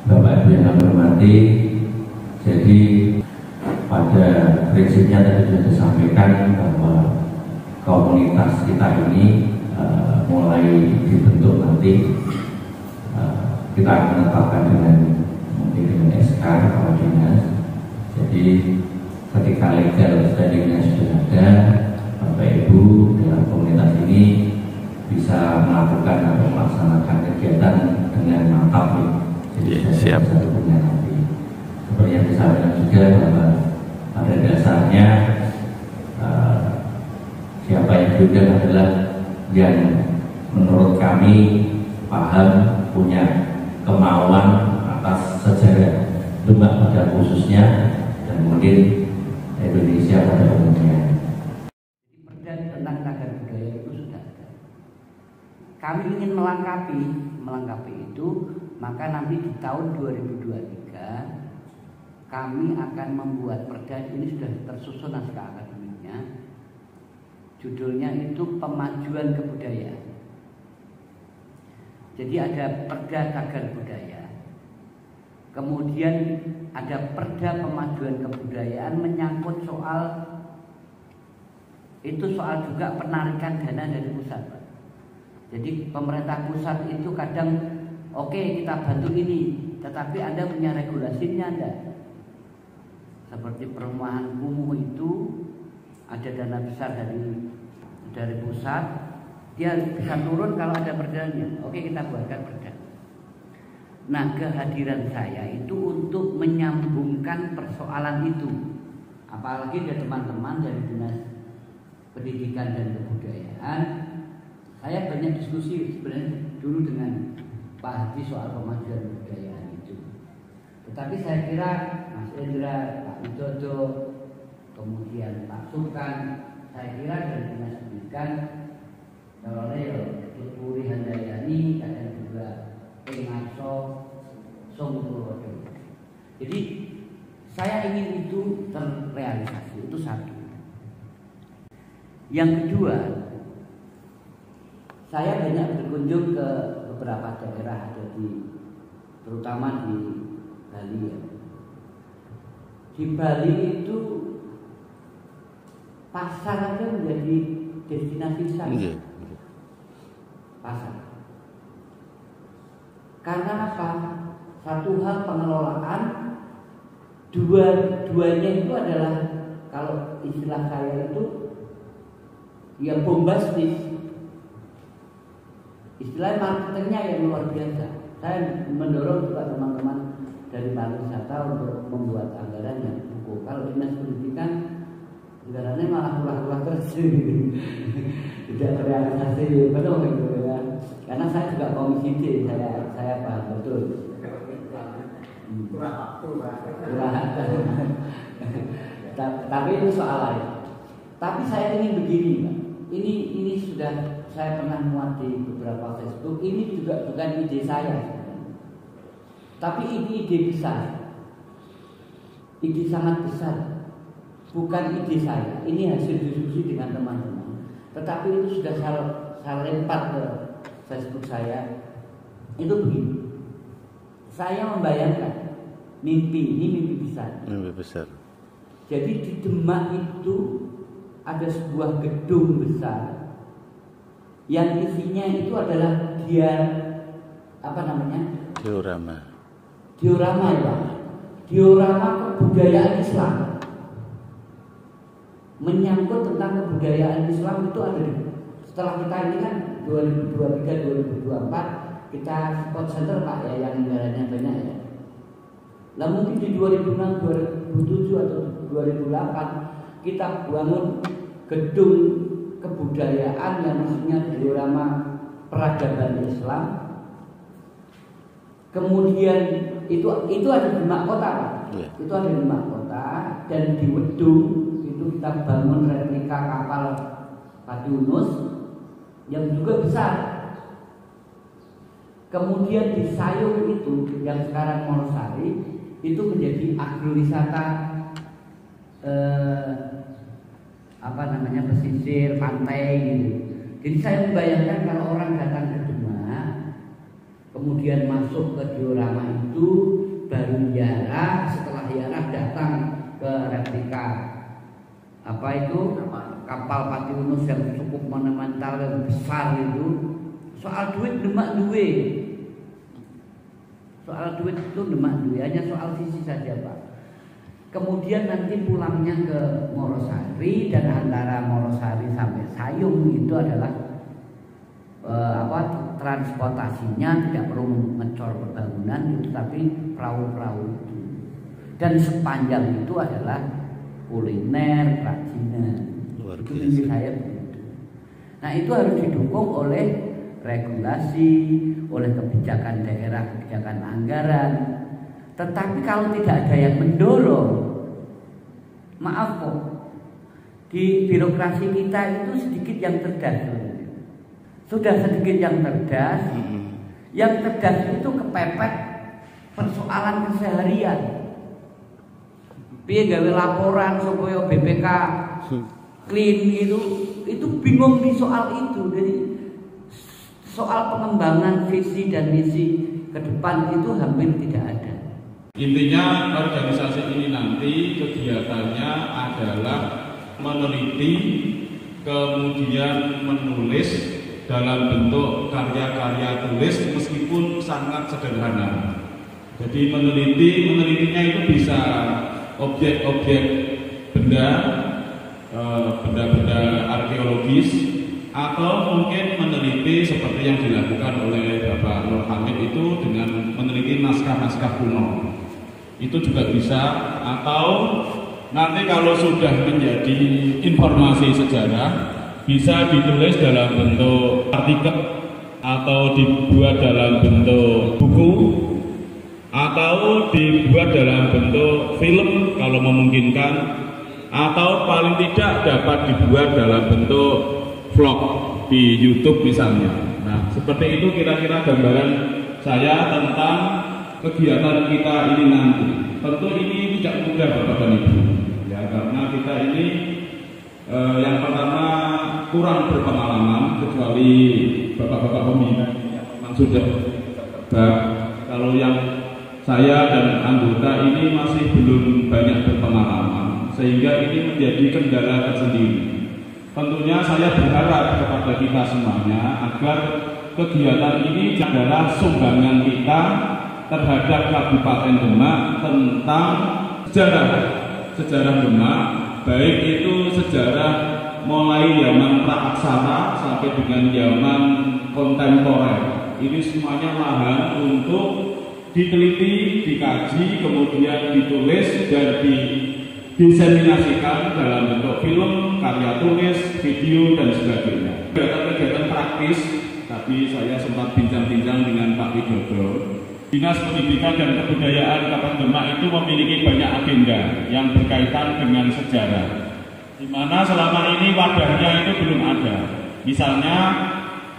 Bapak Ibu yang kami hormati, jadi pada prinsipnya tadi sudah disampaikan bahwa komunitas kita ini mulai dibentuk nanti, kita akan menetapkan dengan SK Kepala Dinas. Jadi ketika legal standingnya sudah ada, Bapak Ibu dalam komunitas ini bisa melakukan atau melaksanakan kegiatan dengan mantap. Jadi siap. Nanti seperti yang disampaikan juga bahwa pada dasarnya siapa yang diundang adalah yang menurut kami paham, punya kemauan atas sejarah Demak pada khususnya dan mungkin Indonesia pada umumnya. Perda tentang cagar budaya itu sudah ada. Kami ingin melengkapi itu, maka nanti di tahun 2023 kami akan membuat perda. Ini sudah tersusun naskah akademiknya. Judulnya itu Pemajuan Kebudayaan. Jadi ada perda cagar budaya, kemudian ada perda pemajuan kebudayaan menyangkut soal juga penarikan dana dari pusat. Jadi pemerintah pusat itu kadang oke, kita bantu ini, tetapi Anda punya regulasinya enggak? Seperti perumahan kumuh itu ada dana besar dari pusat, dia bisa turun kalau ada perdanya. Oke, kita buatkan perda. Nah, kehadiran saya itu untuk menyambungkan persoalan itu. Apalagi ada teman-teman dari Dinas Pendidikan dan Kebudayaan. Saya banyak diskusi sebenarnya dulu dengan Pak Haji soal pemajuan kebudayaan itu. Tetapi saya kira Mas Indra, Pak Widodo, kemudian Pak Sultan, saya kira dari Dinas Pendidikan, kalau Puri Handayani, kadang juga Pengaso, Songkuro. Jadi saya ingin itu terrealisasi, itu satu. Yang kedua, saya banyak berkunjung ke beberapa daerah, terutama di Bali. Di Bali itu pasar aja menjadi destinasi wisata. Pasar. Karena apa? Satu hal pengelolaan, duanya itu adalah, kalau istilah saya itu ya bombastis. Istilah marketingnya yang luar biasa. Saya mendorong juga teman-teman dari pariwisata untuk membuat anggaran yang cukup. Kalau Dinas Pendidikan anggarannya malah kurang terus, tidak terrealisasi penuh gitu ya. Karena saya juga komisi D, saya paham betul. Tapi itu soal lain. Tapi saya ingin begini, Pak. Ini sudah saya pernah muat di beberapa Facebook. Ini juga bukan ide saya, tapi ini ide besar, ide sangat besar. Bukan ide saya. Ini hasil diskusi dengan teman-teman. Tetapi itu sudah saya lempar ke Facebook saya. Itu begini. Saya membayangkan mimpi besar. Mimpi besar. Jadi di Demak itu ada sebuah gedung besar yang isinya itu adalah diorama ya, diorama kebudayaan Islam. Menyangkut tentang kebudayaan Islam itu ada. Setelah kita ini kan 2023-2024 kita spot center Pak ya, yang anggarannya banyak ya. Lah mungkin di 2006, 2007 atau 2008 kita bangun gedung kebudayaan yang maksudnya diorama peradaban Islam. Kemudian itu ada di Demak Kota, Pak. Yeah. Itu ada di Demak Kota, dan di Wedung itu kita bangun replika kapal Pati Unus yang juga besar. Kemudian di Sayung itu yang sekarang Monosari itu menjadi agrowisata pesisir pantai gitu. Jadi saya membayangkan kalau orang datang ke Demak kemudian masuk ke diorama itu, apa itu kapal Patiunus yang cukup monumental dan besar itu, soal duit demak duit. Soal duit itu demak duit, hanya soal visi saja Pak. Kemudian nanti pulangnya ke Morosari, dan antara Morosari sampai Sayung itu adalah transportasinya tidak perlu ngecor pembangunan itu, tapi perahu-perahu itu. Dan sepanjang itu adalah kuliner, kerajinan. Itu mimpi saya begitu. Nah itu harus didukung oleh regulasi, oleh kebijakan daerah, kebijakan anggaran. Tetapi kalau tidak ada yang mendorong, maaf kok, di birokrasi kita itu sedikit yang cerdas. Sudah sedikit yang cerdas, yang cerdas itu kepepet persoalan keseharian. Piye gawe laporan supaya BPK clean itu bingung di soal itu. Jadi soal pengembangan visi dan misi ke depan itu hampir tidak ada. Intinya organisasi ini nanti kegiatannya adalah meneliti, kemudian menulis dalam bentuk karya-karya tulis meskipun sangat sederhana. Jadi menelitinya itu bisa objek-objek benda-benda arkeologis, atau mungkin meneliti seperti yang dilakukan oleh Bapak Nur Hamid itu dengan meneliti naskah-naskah kuno. Itu juga bisa, atau nanti kalau sudah menjadi informasi sejarah bisa ditulis dalam bentuk artikel atau dibuat dalam bentuk buku atau dibuat dalam bentuk film kalau memungkinkan, atau paling tidak dapat dibuat dalam bentuk vlog di YouTube misalnya. Nah, seperti itu kira-kira gambaran saya tentang kegiatan kita ini nanti. Tentu ini tidak mudah Bapak dan Ibu, ya, karena kita ini yang pertama kurang berpengalaman, kecuali bapak-bapak pembina yang memang sudah terlibat. Kalau yang saya dan anggota ini masih belum banyak berpengalaman, sehingga ini menjadi kendala tersendiri. Tentunya saya berharap kepada kita semuanya agar kegiatan ini adalah sumbangan kita terhadap Kabupaten Demak tentang sejarah Demak, baik itu sejarah mulai zaman praaksara sampai dengan zaman kontemporer. Ini semuanya lahan untuk diteliti, dikaji, kemudian ditulis dan didiseminasikan dalam bentuk film, karya tulis, video, dan sebagainya. Kegiatan praktis, tadi saya sempat bincang-bincang dengan Pak Widodo. Dinas Pendidikan dan Kebudayaan Kabupaten Demak itu memiliki banyak agenda yang berkaitan dengan sejarah, di mana selama ini wadahnya itu belum ada. Misalnya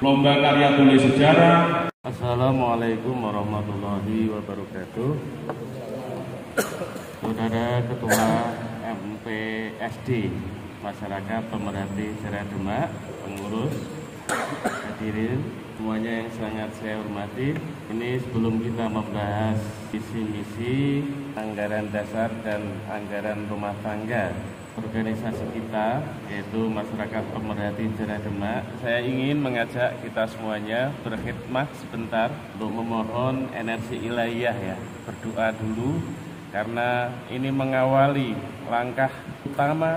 lomba karya tulis sejarah. Assalamualaikum warahmatullahi wabarakatuh. Saudara Ketua MPSD Masyarakat Pemerhati Sejarah Demak, pengurus, hadirin semuanya yang sangat saya hormati. Ini sebelum kita membahas visi misi, anggaran dasar dan anggaran rumah tangga organisasi kita, yaitu Masyarakat Pemerhati Sejarah Demak, saya ingin mengajak kita semuanya berkhidmat sebentar untuk memohon energi ilahiyah, ya, berdoa dulu, karena ini mengawali langkah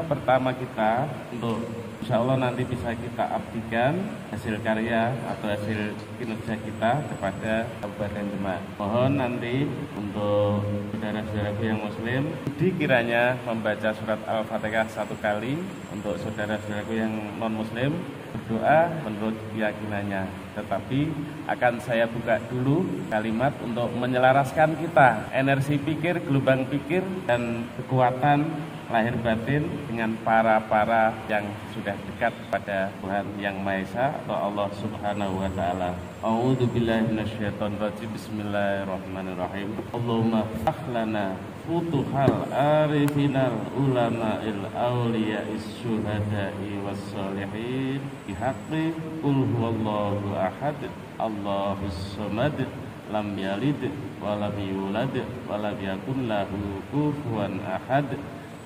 pertama kita untuk insya Allah nanti bisa kita abdikan hasil karya atau hasil kinerja kita kepada Kabupaten Demak. Mohon nanti untuk saudara-saudaraku yang muslim dikiranya membaca surat Al-Fatihah 1 kali, untuk saudara-saudaraku yang non-muslim berdoa menurut keyakinannya. Tetapi akan saya buka dulu kalimat untuk menyelaraskan kita energi pikir, gelombang pikir, dan kekuatan lahir batin dengan para yang sudah dekat pada Tuhan Yang Maha Esa atau Allah Subhanahu wa taala. A'udzu billahi minasyaitonir rajim. Bismillahirrahmanirrahim. Allahumma ahlana futuhal arifinal ulama'il awliya'is syuhada'i was sholihin bihaqqi qul huwallahu ahad Allahus samad lam yalid wa lam yulad wa lam yakul lahu kufuwan ahad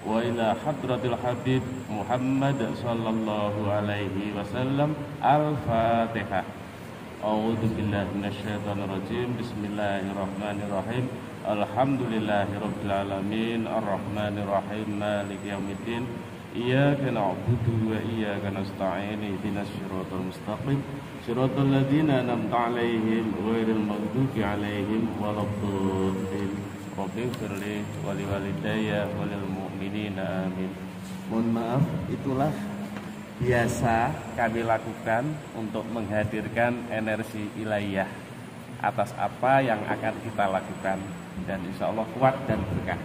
wa ila hadratil habib Muhammad sallallahu alaihi wasallam. Al-Fatihah. A'udzu billahi minasyaitonir rajim. Bismillahirrahmanirrahim. Alhamdulillahirabbil alamin arrahmanir rahim maliki yaumiddin. Iyyaka na'budu wa iyyaka nasta'in. Ihdinas siratal mustaqim. Siratal ladzina an'amta 'alaihim ghairil maghdubi 'alaihim waladdallin. Rabbi firli wa liwalidayya wa lil mu'minina amin. Mohon maaf, itulah biasa kami lakukan untuk menghadirkan energi ilahiyah atas apa yang akan kita lakukan, dan insya Allah kuat dan berkah.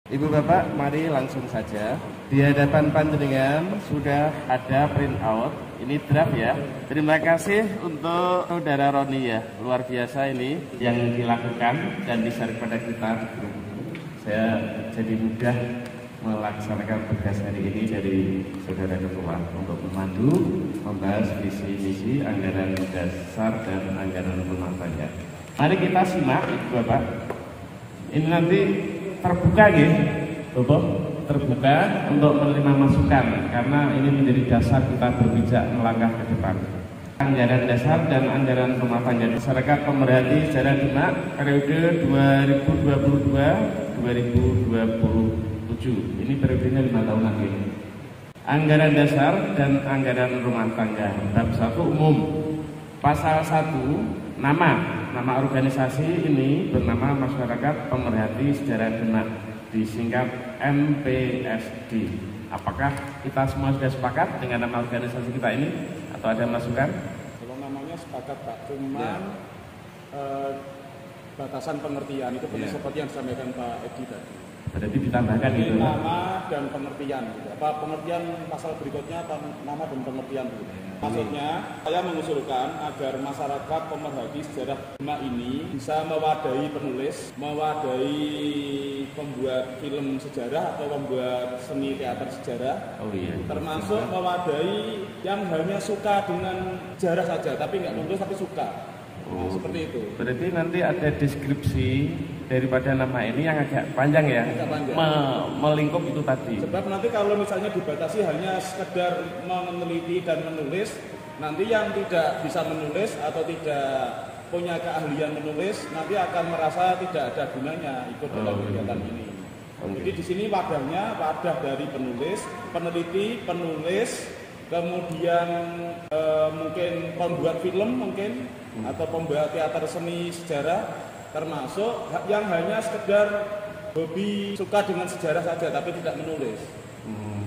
Ibu bapak, mari langsung saja. Di hadapan panjenengan sudah ada print out. Ini draft ya. Terima kasih untuk saudara Roni ya. Luar biasa ini yang dilakukan dan di-share kepada kita. Saya jadi mudah melaksanakan tugas hari ini dari saudara ketua untuk memandu, membahas visi misi anggaran dasar dan anggaran rumah tangga. Mari kita simak, Ibu Bapak. Ini nanti terbuka gitu, Bapak, terbuka untuk menerima masukan karena ini menjadi dasar kita berpijak melangkah ke depan. Anggaran dasar dan anggaran rumah tangga masyarakat pemerhati sejarah Demak periode 2022-2027. Ini periodenya 5 tahun lagi. Anggaran dasar dan anggaran rumah tangga. Bab 1 umum. Pasal 1 nama organisasi ini bernama Masyarakat Pemerhati Sejarah Demak, disingkat MPSD. Apakah kita semua sudah sepakat dengan nama organisasi kita ini atau ada masukan? Kalau namanya sepakat Pak, cuman batasan pengertian itu benar seperti yang disampaikan Pak Edi tadi. Berarti ditambahkan gitu. Nama dan pengertian. Apa pengertian pasal berikutnya apa nama dan pengertian gitu. Maksudnya saya mengusulkan agar masyarakat pemerhati sejarah Demak ini bisa mewadahi penulis, mewadahi pembuat film sejarah atau pembuat seni teater sejarah, termasuk mewadahi yang hanya suka dengan sejarah saja, tapi nggak menulis tapi suka. Seperti itu. Berarti nanti ada deskripsi daripada nama ini yang agak panjang ya, melingkup itu tadi. Sebab nanti kalau misalnya dibatasi hanya sekedar meneliti dan menulis, nanti yang tidak bisa menulis atau tidak punya keahlian menulis nanti akan merasa tidak ada gunanya ikut dalam kegiatan ini. Jadi di sini wadah dari penulis, peneliti, penulis, kemudian mungkin pembuat film mungkin atau pembuat teater seni sejarah, termasuk yang hanya sekedar hobi suka dengan sejarah saja tapi tidak menulis.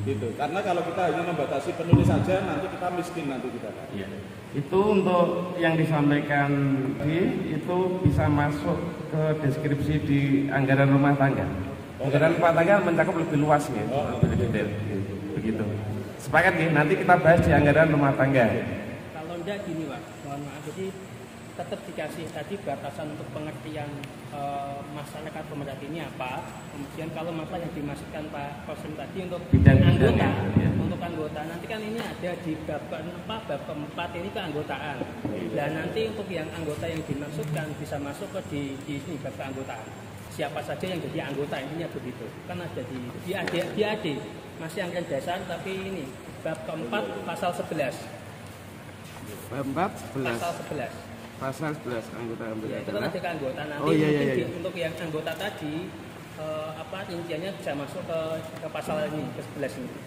Gitu. Karena kalau kita hanya membatasi penulis saja nanti kita miskin nanti kita. Iya. Itu untuk yang disampaikan itu bisa masuk ke deskripsi di anggaran rumah tangga. Anggaran rumah tangga mencakup lebih luas ya, lebih detail. Begitu. Sepakat nih, nanti kita bahas di anggaran rumah tangga. Kalau enggak gini Pak, mohon maaf, jadi tetap dikasih tadi batasan untuk pengertian masyarakat pemerhati ini apa. Kemudian kalau masalah yang dimasukkan Pak Kosim tadi untuk anggota, untuk anggota nanti kan ini ada di bab keempat ini keanggotaan. Dan nanti untuk yang anggota yang dimaksudkan bisa masuk ke di sini bab keanggotaan. Siapa saja yang jadi anggota, intinya begitu. Kan ada di AD masih anggaran dasar tapi ini bab keempat pasal 11. Bab 11. Pasal 11. Pasal 11 anggota ya, itu kan ada keanggotaan nanti untuk yang anggota tadi rinciannya bisa masuk ke pasal ini ke 11 ini.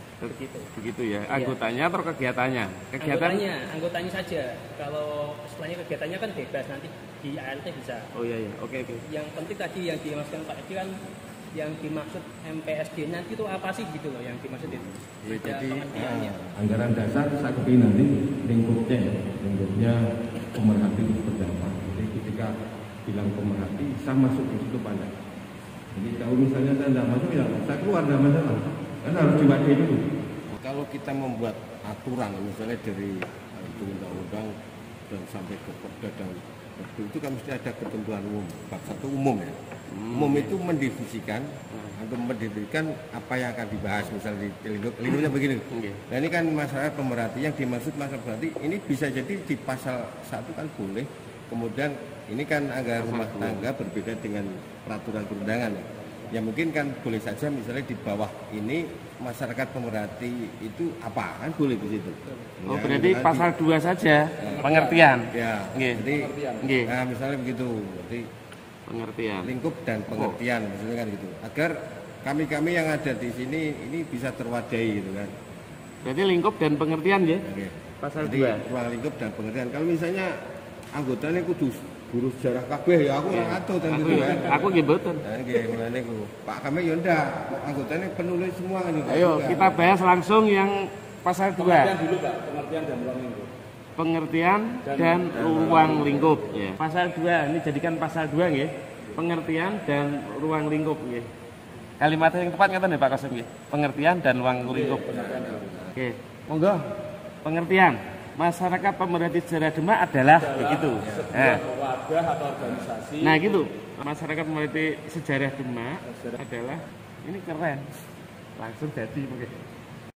Begitu ya. Anggotanya atau kegiatannya? Anggotanya saja. Kalau setelahnya kegiatannya kan bebas, nanti di ART bisa. Oke. Yang penting tadi yang dimaksudkan Pak Edi kan yang dimaksud MPSD nanti itu apa sih gitu loh yang dimaksud itu. Jadi anggaran dasar saya kepingin nanti lingkupnya pemerhati berdampak. Jadi ketika bilang pemerhati saya masuk di situ banyak. Jadi kalau misalnya saya tidak masuk ya saya keluar dari masalah. Kan harus diwadahi dulu. Kalau kita membuat aturan misalnya dari undang-undang dan sampai ke perda dan itu kan mesti ada ketentuan umum. Bab 1 umum ya. Umum itu mendefinisikan atau mendefinisikan apa yang akan dibahas, misalnya di lingkupnya begini. Nah ini kan masyarakat pemerhati, yang dimaksud masyarakat pemerhati ini bisa jadi di pasal 1 kan boleh. Kemudian ini kan anggaran rumah tangga berbeda dengan peraturan perundangan ya. Ya mungkin kan boleh saja misalnya di bawah ini masyarakat pemerhati itu apa kan boleh di situ. Oh, Ya, berarti misalnya pasal 2 saja, pengertian. Ya, Nggih. jadi Nggih. nah, misalnya begitu. Jadi Pengertian. lingkup dan pengertian maksudnya kan gitu. Agar kami-kami yang ada di sini ini bisa terwadahi gitu kan. Berarti lingkup dan pengertian ya? Oke. Pasal Jadi 2. ruang lingkup dan pengertian. Kalau misalnya anggotanya kudu guru sejarah kabeh ya aku ora atau kan gitu kan. Aku nggih mboten. Nah, nggih mulane ku. Pak kami ya ndak, anggotanya penulis semua kan gitu. Ayo kita bahas langsung yang pasal 2. Pengertian dulu Pak, pengertian dan ruang lingkup. Pengertian dan ruang lingkup ya. Pasal 2 ini jadikan pasal 2 nggih. Pengertian dan ruang lingkup nggih. Kalimatnya yang tepat ngaten ya Pak Qasim nggih. Pengertian dan ruang lingkup. Oke, monggo. Pengertian. Masyarakat pemerhati sejarah Demak adalah begitu. Nah, Wadah atau organisasi. nah gitu. Masyarakat pemerhati sejarah Demak adalah ini keren. Langsung jadi mungkin.